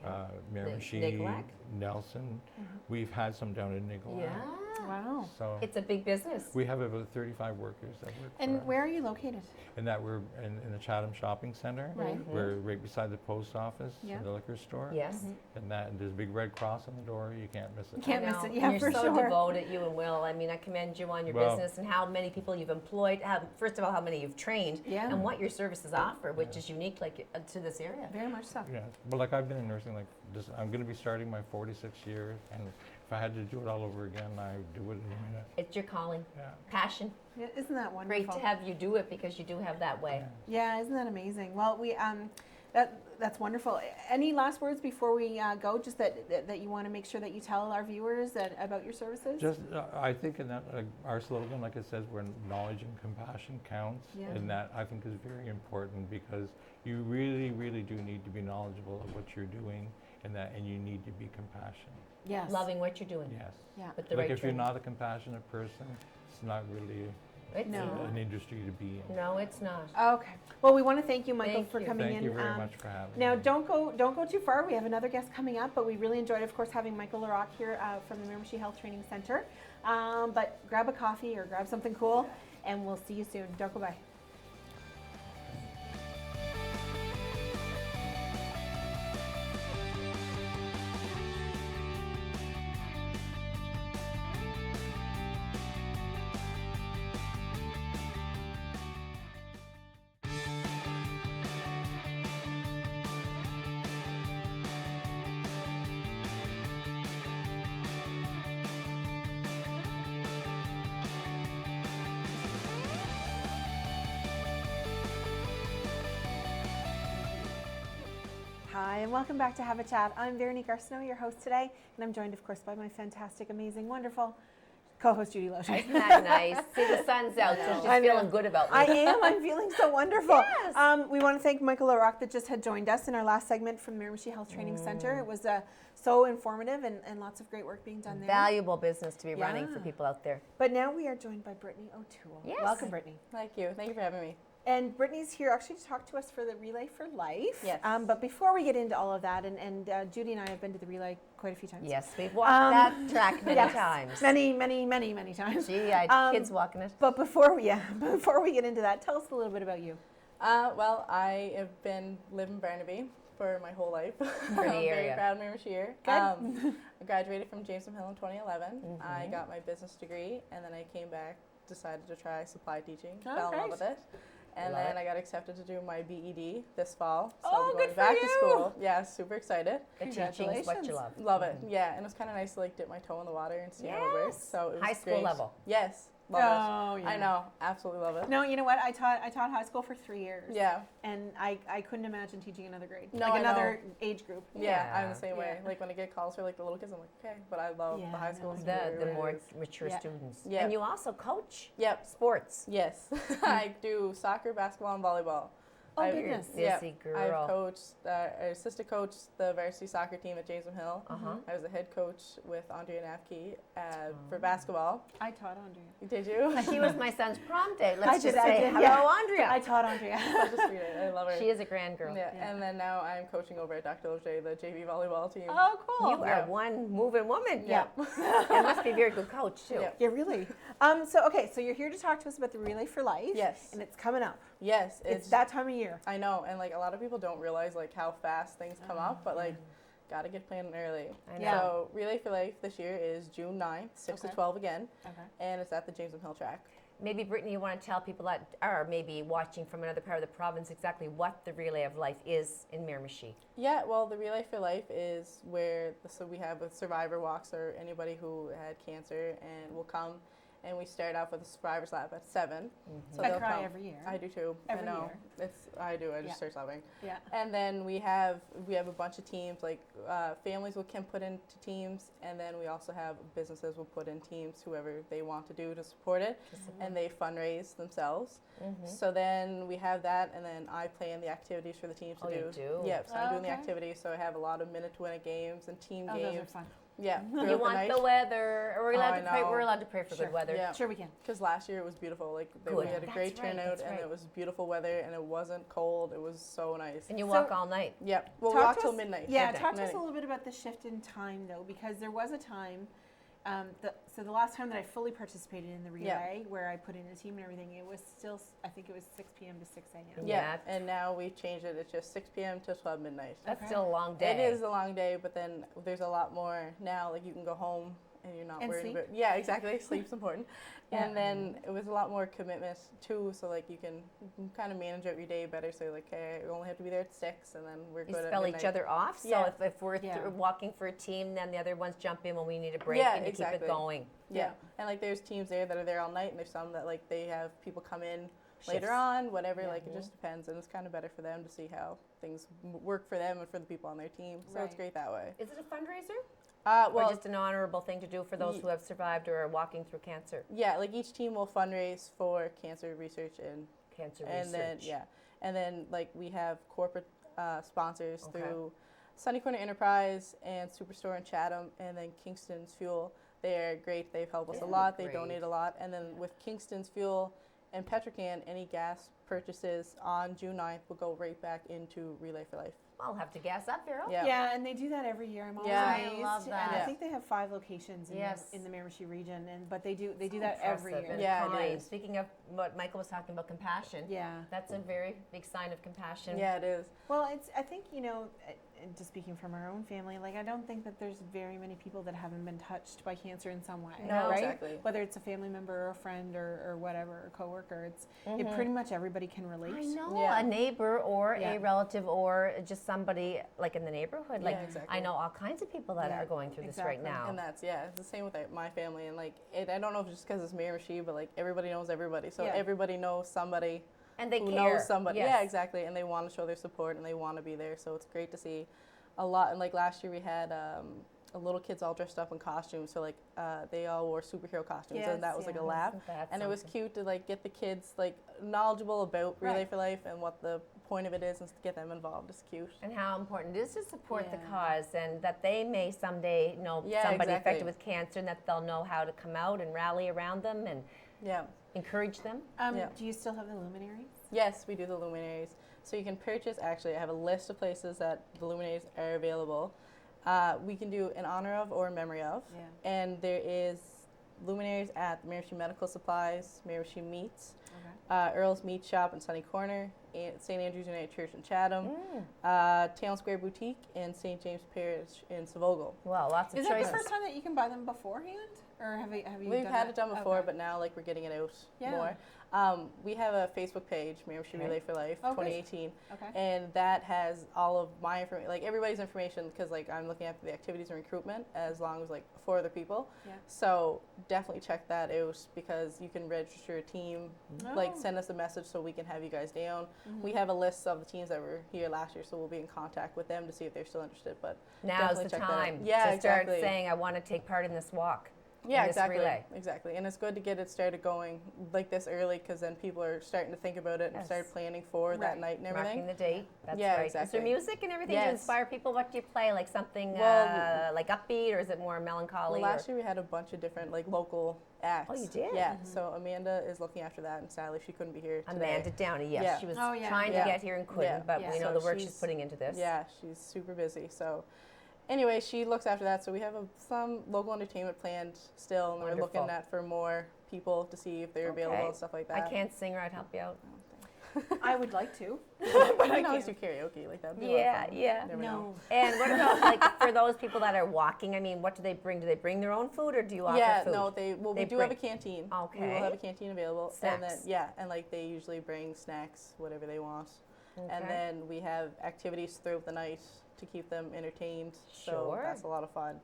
Yeah. Miramichi, Nicolak? Nelson. We've had some down in Nicolak. Yeah. Wow. So It's a big business. we have about 35 workers that work for And us. where are you located? And that we're in the Chatham Shopping Center. Right. We're right beside the post office Yeah. and the liquor store. Yes. And there's a big red cross on the door. You can't miss it. Can't I miss know. it. Yeah, You're for so sure. devoted, you and Will. I mean, I commend you on your Well- business and how many people you've employed. First of all, how many you've trained, Yeah. and what your services offer, which is unique, like to this area. Very much so. Yeah. Well, like I've been in nursing I'm going to be starting my 46 year, and if I had to do it all over again, I'd do it in a minute. It's your calling, Yeah. passion. Yeah, isn't that wonderful? Great to have you do it because you do have that way. Yeah, isn't that amazing? Well, that's wonderful. Any last words before we go? Just that you want to make sure that you tell our viewers about your services. Just, I think in that, our slogan, like it says, where knowledge and compassion counts, Yeah. and that I think is very important because you really, really do need to be knowledgeable of what you're doing, and you need to be compassionate. Yes. Loving what you're doing. Yes. Yeah. With the Like right if you're training. not a compassionate person, it's not really It's No. not. an industry to be in. No, it's not. Okay. Well, we want to thank you, Michael, Thank for you. coming in. Thank you very much for having Now, me. don't go too far. We have another guest coming up, but we really enjoyed, of course, having Michael Larocque here from the Miramichi Health Training Centre. But grab a coffee or grab something cool, and we'll see you soon. Don't go bye. Hi, and welcome back to Have a Chat. I'm Veronique Arsenault, your host today, and I'm joined, of course, by my fantastic, amazing, wonderful co-host, Judy Loesch. Isn't that nice? See, the sun's out, so she's I know. feeling good about me. I am. I'm feeling so wonderful. Yes. We want to thank Michael Larocque that just had joined us in our last segment from Miramichi Health Training Centre. It was so informative and lots of great work being done there. Valuable business to be running for Yeah. people out there. But now we are joined by Brittany O'Toole. Yes. Welcome, Brittany. Thank you. Thank you for having me. And Brittany's here actually to talk to us for the Relay for Life. Yes. But before we get into all of that, and Judy and I have been to the Relay quite a few times. Yes, we've walked that track many Yes. times. Many times. Gee, I had kids walking it. But before we get into that, tell us a little bit about you. Well, I have been living in Burnaby for my whole life. I'm very area. proud of Miramichi here. Good. I graduated from Jameson Hill in 2011. I got my business degree, and then I came back, decided to try supply teaching, Oh, fell in love great. with it. And Love then it. I got accepted to do my BED this fall. So Oh, I'm going good for back to you. school. Yeah, super excited. The teaching's what you love. Love it. Yeah, and it was kind of nice to like dip my toe in the water and see how it works. Yes. So it was High school great. level. Yes, love Oh, it. yeah. I know, absolutely love it. No, you know what? I taught high school for 3 years. Yeah, And I couldn't imagine teaching another grade. No, like I another age group. yeah, I'm Yeah. the same way. Yeah. Like when I get calls for like the little kids, I'm like, okay, but I love Yeah, the high no, school. I it's The really more is. mature Yeah. students. Yeah. And you also coach Yep. sports. Yes, I do soccer, basketball, and volleyball. Oh, I- goodness. Busy girl. I've coached, I assistant coached the varsity soccer team at Jameson Hill. Uh-huh. I was a head coach with Andrea Nafke for basketball. I taught Andrea. Did you? She was my son's prom date. I Let's did, just I say did, hello, yeah. Andrea. I taught Andrea. Such a sweetheart. I love her. She is a grand girl. Yeah. Yeah. And then now I'm coaching over at Dr. Lejay, the JV volleyball team. Oh, cool. You are one moving woman. Yeah. And must be a very good coach too. Yeah. Yeah, really. So you're here to talk to us about the Relay for Life. Yes. And it's coming up. Yes, It's that time of year. I know, and like a lot of people don't realize like how fast things come up, but like gotta get planning early. I know. Yeah. So Relay for Life this year is June 9th, 6 Okay. to 12 again, Okay. and it's at the Jameson Hill track. Maybe, Brittany, you want to tell people that are maybe watching from another part of the province exactly what the Relay of Life is in Miramichi. Yeah, well, the Relay for Life is where so we have a survivor walks or anybody who had cancer and will come, and we start off with a survivor's lap at 7. So I they'll cry come. every year. I do too. Every I know. year. I do. I just Yeah. start sobbing. Yeah. And then we have a bunch of teams, like families can put into teams, and then we also have businesses will put in teams, whoever they want to do to support it, and they fundraise themselves. So then we have that, and then I plan the activities for the teams to Oh, do. you do? Yep, so I'm doing the Okay. activities, so I have a lot of minute-to-win games and team Oh, those are games. fun. Yeah, You want the weather? Are we allowed I to pray? know. We're allowed to pray for Sure. good weather. Yeah. Sure we can. Because last year it was beautiful. Like we Good. had a That's great right, turnout, that's and right. it was beautiful weather, and it wasn't cold. It was so nice. And you So- walk all night. Yep. Well, we Talk walk to till us- midnight. Yeah, Okay. talk to us Night. a little bit about the shift in time, though, because there was a time So the last time that I fully participated in the relay, where I put in a team and everything, it was still, I think it was 6 p.m. to 6 a.m. Yeah, and now we've changed it. It's just 6 p.m. to 12 midnight. That's still a long day. It is a long day, but then there's a lot more now. Like you can go home and you're not worried about. Yeah, exactly. Sleep's important. And then it was a lot more commitment too. So like you can kind of manage out your day better. So like, okay, we only have to be there at 6, and then we're good. You spell each other off. Yeah. So if we're walking for a team, then the other ones jump in when we need a break, and you keep it going. Yeah, and like there's teams there that are there all night, and there's some that like they have people come in later on, whatever. Like it just depends, and it's kind of better for them to see how things work for them and for the people on their team. So it's great that way. Is it a fundraiser? Well, or just an honorable thing to do for those who have survived or are walking through cancer? Yeah, like each team will fundraise for cancer research and then like we have corporate sponsors through Sunny Corner Enterprise and Superstore in Chatham, and then Kingston's Fuel. They're great. They've helped us a lot. They donate a lot. And then with Kingston's Fuel and Petrocan, any gas purchases on June 9th will go right back into Relay for Life. I'll have to gas up, Vero. Yeah, and they do that every year. I'm always amazed. I love that. And I think they have 5 locations in the Miramichi region, but they do that every year. Yeah, speaking of what Michael was talking about, compassion. Yeah, that's a very big sign of compassion. Yeah, it is. Well, I think and just speaking from our own family, like I don't think that there's very many people that haven't been touched by cancer in some way. No, right? Exactly. Whether it's a family member or a friend or whatever, or coworker, it pretty much everybody can relate. I know, a neighbor or a relative or just somebody like in the neighborhood. Like I know all kinds of people that are going through this right now. And that's it's the same with my family, and like I don't know if it's just because it's Miramichi, but like everybody knows everybody, so everybody knows somebody. And they who care. knows somebody. Yeah, exactly. And they want to show their support and they want to be there. So it's great to see a lot. And like last year we had little kids all dressed up in costumes. So like they all wore superhero costumes, and that was like a laugh. And it was cute to like get the kids like knowledgeable about Relay for Life and what the point of it is, and to get them involved. It's cute. And how important it is to support the cause, and that they may someday know somebody affected with cancer, and that they'll know how to come out and rally around them and encourage them. Do you still have the luminaries? Yes, we do the luminaries. So you can purchase, actually, I have a list of places that the luminaries are available. We can do in honor of or in memory of. And there is luminaries at the Miramichi Medical Supplies, Miramichi Meats, Earl's Meat Shop in Sunny Corner, St. Andrew's United Church in Chatham, Town Square Boutique, and St. James Parish in Savogle. Wow, lots of choices. Is that the first time that you can buy them beforehand? Or have you We've had it done before, but now like we're getting it out more. We have a Facebook page, Miramichi Relay for Life 2018, and that has all of my information, like everybody's information, because like I'm looking after the activities and recruitment as long as like 4 other people. So definitely check that out, because you can register a team, like send us a message so we can have you guys down. We have a list of the teams that were here last year, so we'll be in contact with them to see if they're still interested. But now's the time to start saying, I want to take part in this walk. Yeah, exactly. And it's good to get it started going like this early, because then people are starting to think about it and start planning for that night and everything. Marking the date. That's right. Exactly. Is there music and everything to inspire people? What do you play? Like something like upbeat, or is it more melancholy? Well, last year we had a bunch of different like local acts. Oh, you did? Yeah. So Amanda is looking after that, and sadly she couldn't be here today. Amanda Downey, yes. She was trying to get here and couldn't, but we know the work she's putting into this. Yeah, she's super busy. So anyway, she looks after that. So we have some local entertainment planned still, and we're looking at for more people to see if they're available and stuff like that. I can't sing, or I'd help you out. I would like to, but I can always do karaoke like that. No. And what about like for those people that are walking? I mean, what do they bring? Do they bring their own food, or do you offer food? We do have a canteen. Okay. We will have a canteen available. Snacks. And then and like they usually bring snacks, whatever they want. And then we have activities throughout the night to keep them entertained. So that's a lot of fun.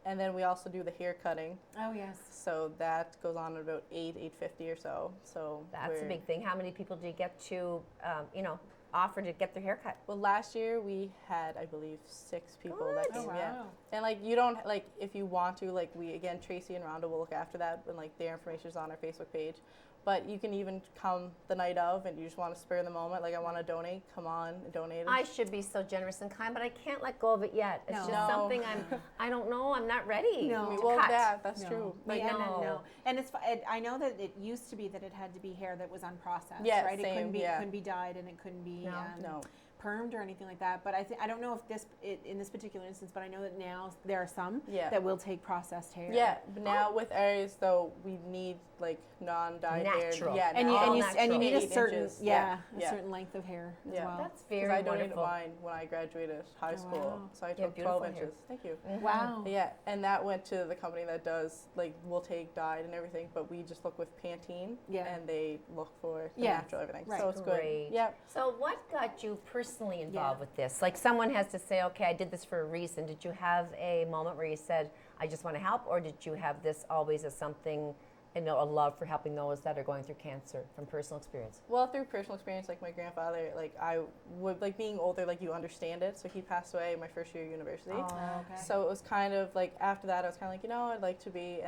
And then we also do the hair cutting. Oh, yes. So that goes on at about 8:50 or so. So that's a big thing. How many people do you get to, offer to get their hair cut? Well, last year we had, I believe, 6 people that came. Oh, wow. And like you don't like if you want to, like Tracy and Rhonda will look after that, and like their information is on our Facebook page. But you can even come the night of, and you just want to spur the moment. Like, I want to donate. Come on, donate. I should be so generous and kind, but I can't let go of it yet. It's just something I don't know. I'm not ready. No. Well, that's true. Like, no. And I know that it used to be that it had to be hair that was unprocessed, right? Same, it couldn't be dyed, and it couldn't be permed or anything like that. But I don't know if in this particular instance, but I know that now there are some Yeah. that will take processed hair. Yeah, but now with ours though, we need like non-dyed hair. Natural. Yeah, And All you natural. need a 8 certain inches. a Yeah. certain length of hair as Yeah. well. That's Because very I donated wonderful. mine when I graduated high school, wow. so I Yeah, took beautiful 12 hair. inches. Thank you. Wow. Yeah, and that went to the company that does like we'll take dyed and everything, but we just look with Pantene, Yeah. and they look for the Yeah. natural everything. Right. So it's Great. good. Yep. So what got you personally involved Yeah. with this? Like someone has to say, okay, I did this for a reason. Did you have a moment where you said, I just want to help, or did you have this always as something, a love for helping those that are going through cancer from personal experience? Well, through personal experience, like my grandfather, like I would like being older, like you understand it. So he passed away my first year of university. Oh, okay. So it was kind of like after that, I was kind of like, I'd like to be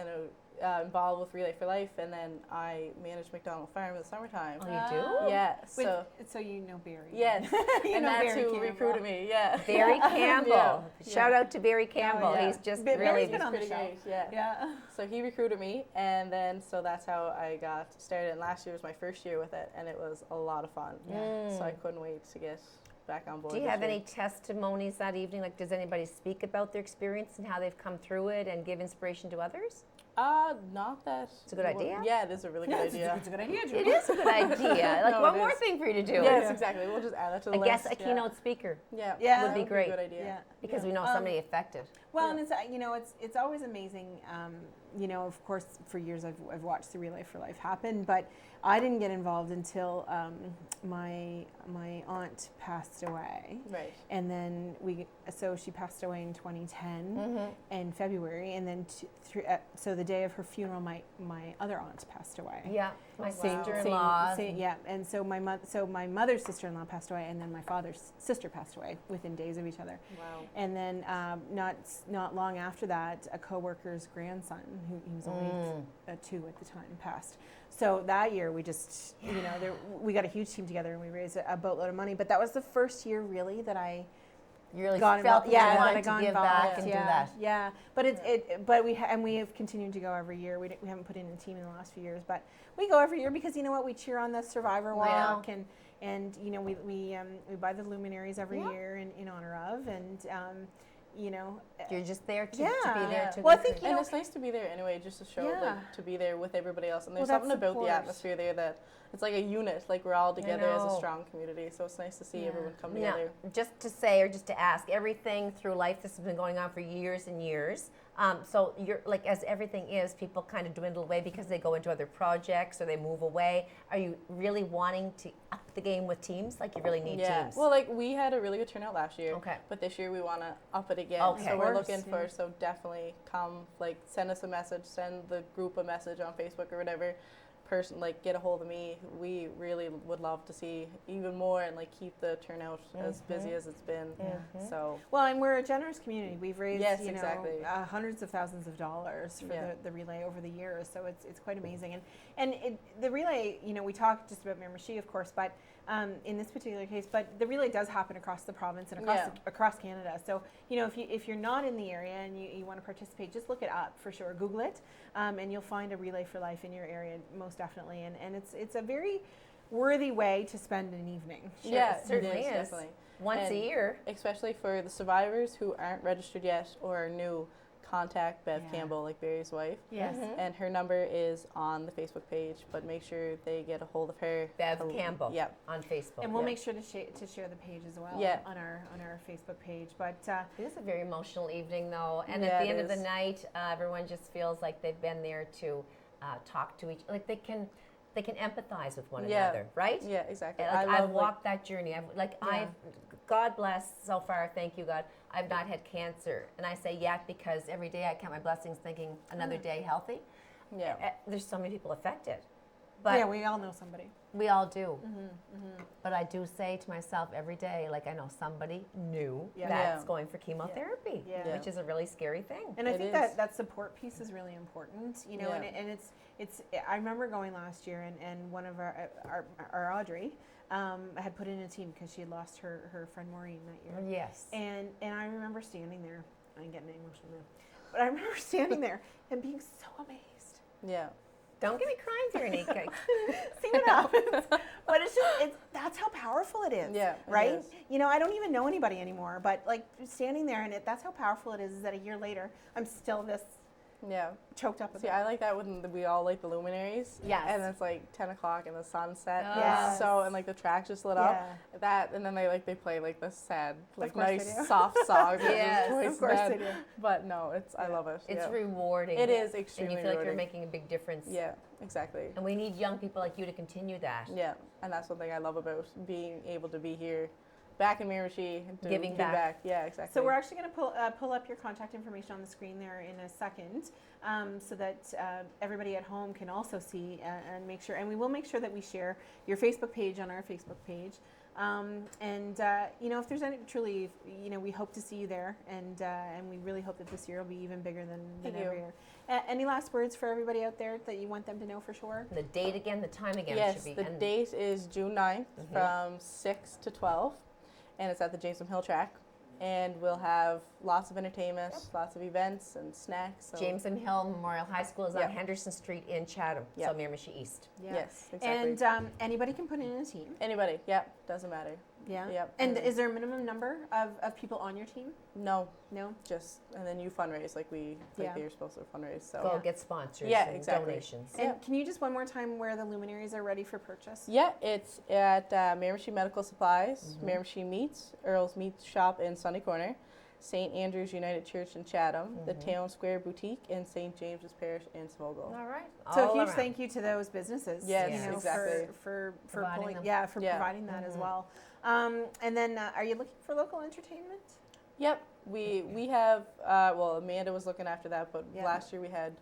involved with Relay for Life, and then I managed McDonald Farm in the summertime. Oh, you do? Yeah. So you know Barry. Yes, You and know that's Barry who Campbell. recruited me. Yeah. Barry Campbell. Yeah. Shout out to Barry Campbell. yeah. He's just Barry's really been on the pretty show. great. Yeah. Yeah. So he recruited me, and then so that's how I got started. And last year was my first year with it, and it was a lot of fun. So I couldn't wait to get back on board. Do you this have year. any testimonies that evening? Like, does anybody speak about their experience and how they've come through it and give inspiration to others? Not that. It's a good idea? Yeah, it is a really good idea. It's a good idea. It is a good idea. Like, No, one it more is. thing for you to do. Yes, exactly. We'll just add that to the I list. guess a keynote speaker, Yeah. Yeah. would be that great. a good idea. Yeah. because we know somebody affected. Well, Yeah. and it's always amazing. Of course, for years I've watched the Relay for Life happen, but I didn't get involved until my aunt passed away, Right. and then so she passed away in 2010 in February, and then so the day of her funeral, my other aunt passed away. Yeah, my Same- sister-in-law. yeah, and so my mother's sister-in-law passed away, and then my father's sister passed away within days of each other. Wow. And then not long after that, a coworker's grandson, who he was only 2 at the time, passed. So that year we just, we got a huge team together and we raised a boatload of money. But that was the first year really that I You really got felt involved. that Yeah, you that I wanted to got give involved. back and do that. Yeah, but we have continued to go every year. We haven't put in a team in the last few years, but we go every year because you know what, we cheer on the Survivor Wow. Walk and we buy the luminaries every year in honor of You're just there to be Yeah. there to. Well, I give think, it. you And know, it's nice to be there anyway, just to show, Yeah. like, to be there with everybody else. And there's Well, that something about the support. atmosphere there that it's like a unit, like we're all together as a know. strong community. So it's nice to see Yeah. everyone come Now, together. just to say or just to ask, everything through life, this has been going on for years and years. So you're like, as everything is, people kind of dwindle away because they go into other projects or they move away. Are you really wanting to up the game with teams? Like you really need teams. Well, like we had a really good turnout last year. Okay. But this year we want to up it again. Okay. So Of we're course, looking yeah. for, so definitely come, like send us a message, send the group a message on Facebook or whatever. Like get a hold of me. We really would love to see even more and like keep the turnout as busy as it's been. So well, and we're a generous community. We've raised Yes, exactly. hundreds of thousands of dollars for Yeah. the relay over the years. So it's quite amazing. And the relay, we talk just about Miramichi, of course, but in this particular case, but the relay does happen across the province and across Canada. So if you're not in the area and you want to participate, just look it up for sure. Google it, and you'll find a Relay for Life in your area most definitely. And it's a very worthy way to spend an evening. yeah, it certainly is. definitely. Once a And year. Especially for the survivors who aren't registered yet or are new, contact Bev Yeah. Campbell, like Barry's wife. Yes. And her number is on the Facebook page, but make sure they get a hold of her. Bev Campbell. Yep. On Facebook. And we'll Yeah. make sure to share the page as well Yeah. on our Facebook page. But It is a very emotional evening, though, and Yeah, at the it end of the is. night, everyone just feels like they've been there to talk to each, like they can empathize with one Yeah. another, right? Yeah, exactly. Like, I I've love walked that journey. Yeah. God bless so far. Thank you, God. I've not had cancer, and I say yet because every day I count my blessings, thinking another day healthy. yeah. There's so many people affected, but yeah, we all know somebody. we all do. But I do say to myself every day, like I know somebody new Yeah. that's Yeah. going for chemotherapy, Yeah. which is a really scary thing. And I It think is. that support piece is really important, Yeah. and it's. I remember going last year, and one of our Audrey had put in a team because she had lost her friend Maureen that year, Yes. and I remember standing there. I'm getting emotional now, but I remember standing there and being so amazed. Yeah. Don't get me crying, Veronique. See what happens? But that's that's how powerful it is. Yeah, it right. is. You know, I don't even know anybody anymore, but like standing there and that's how powerful it is that a year later I'm still this Yeah. choked up. See, I like that when we all light the luminaries. Yes. And it's like 10 o'clock and the sunset. Yes. So, and like the tracks just lit up. That, and then they play like the sad, like course they nice, do. soft songs. Yes, of course they do. But no, I love it. It's yeah. rewarding. It is And extremely you feel like you're rewarding. making a big difference. Yeah, exactly. And we need young people like you to continue that. Yeah, and that's one thing I love about being able to be here, back in Miramichi, and to Giving give back. Yeah, exactly. So we're actually going to pull up your contact information on the screen there in a second, so that everybody at home can also see and make sure. And we will make sure that we share your Facebook page on our Facebook page. You know, if there's any truly, you know, we hope to see you there, and we really hope that this year will be even bigger than Thank every you. year. Any last words for everybody out there that you want them to know for sure? The date again, the time again. Yes, should be. the and date is June 9th from 6 to 12, and it's at the Jameson Hill track. And we'll have lots of entertainment, lots of events and snacks. So Jameson Hill Memorial High School is on Yep. Henderson Street in Chatham, Yep. so Miramichi East. Yes, exactly. And anybody can put in a team. Anybody, yep, doesn't matter. Yeah. Yep. And is there a minimum number of people on your team? No, No. just, and then you fundraise like Yeah. you're supposed to fundraise. So Go get sponsors Yeah, and exactly. donations. And can you just one more time where the luminaries are ready for purchase? yeah, it's at Miramichi Medical Supplies, Miramichi Meats, Earl's Meat Shop in Sunday Corner, St. Andrew's United Church in Chatham, the Town Square Boutique, and St. James's Parish in Svogel. All right. So a All huge around. thank you to those businesses. Yes, you know, exactly. For Providing pulling, them. for Yeah. providing that as well. And then, are you looking for local entertainment? Yep, we have, well, Amanda was looking after that, but Yeah. last year we had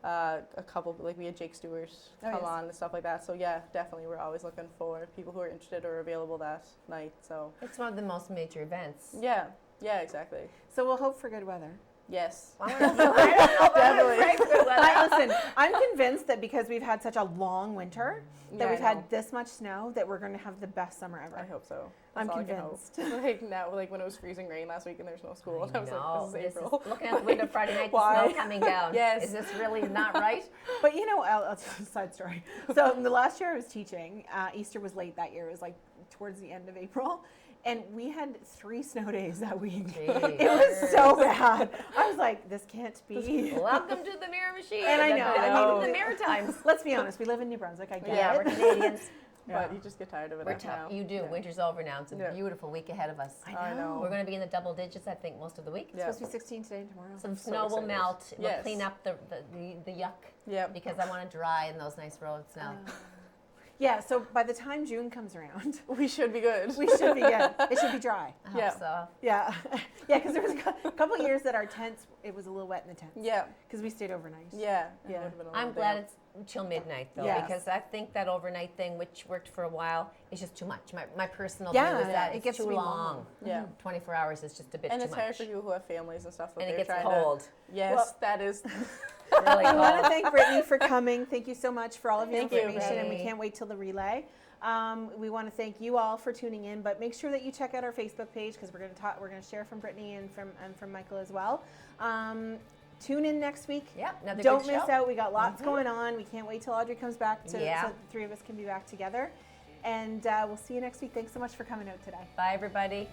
a couple, like we had Jake Stewart Oh, come yes. on and stuff like that. So yeah, definitely we're always looking for people who are interested or available that night. So It's one of the most major events. yeah, exactly. So we'll hope for good weather. Yes. I don't know about Definitely. Frank, but Listen, I'm convinced that because we've had such a long winter, that Yeah, I we've know. had this much snow, that we're going to have the best summer ever. I hope so. I'm That's all I can hope. convinced. Like now, like when it was freezing rain last week and there's no school, and I was No, like, this is this April. is looking out the window Friday night, the Why? snow coming down. Yes. Is this really not right? But you know, I'll tell you a side story. So the last year I was teaching, Easter was late that year. It was like towards the end of April. And we had 3 snow days that week. Jeez. It was so bad. I was like, this can't be. Welcome to the Miramichi. And I know, I Welcome mean, to the Maritimes. Let's be honest, we live in New Brunswick. I get Yeah, it. we're Canadians. Yeah. But you just get tired of it We're after tough. now. You do. Yeah. Winter's over now. It's a Yeah. beautiful week ahead of us. I know. We're going to be in the double digits, I think, most of the week. Yeah. It's supposed to be 16 today and tomorrow. Some so snow will excited. melt. We'll Yes. clean up the yuck Yep. because I want to dry in those nice roads now. Yeah, so by the time June comes around, We should be good. we should be good. It should be dry. I hope Yeah. so. Yeah. Yeah, because there was a couple years that our tents, it was a little wet in the tents. Yeah. Because we stayed overnight. Yeah. It Yeah. would've been a I'm little glad damp. it's till midnight though, Yes. because I think that overnight thing, which worked for a while, is just too much. My personal Yeah, view is that it it's gets too to be long. long. Yeah. 24 hours is just a bit And too it's much. hard for people who have families and stuff. That And it they're gets trying cold. To, yes, Well- that is. Really I want to cold. thank Brittany for coming. Thank you so much for all of your Thank you, information, and we Brittany. can't wait till the relay. We want to thank you all for tuning in, but make sure that you check out our Facebook page because we're going to talk. We're going to share from Brittany and from Michael as well. Tune in next week. Yep, another Don't good miss show. out. We got lots going on. We can't wait till Audrey comes back so Yeah. the 3 of us can be back together. And we'll see you next week. Thanks so much for coming out today. Bye, everybody.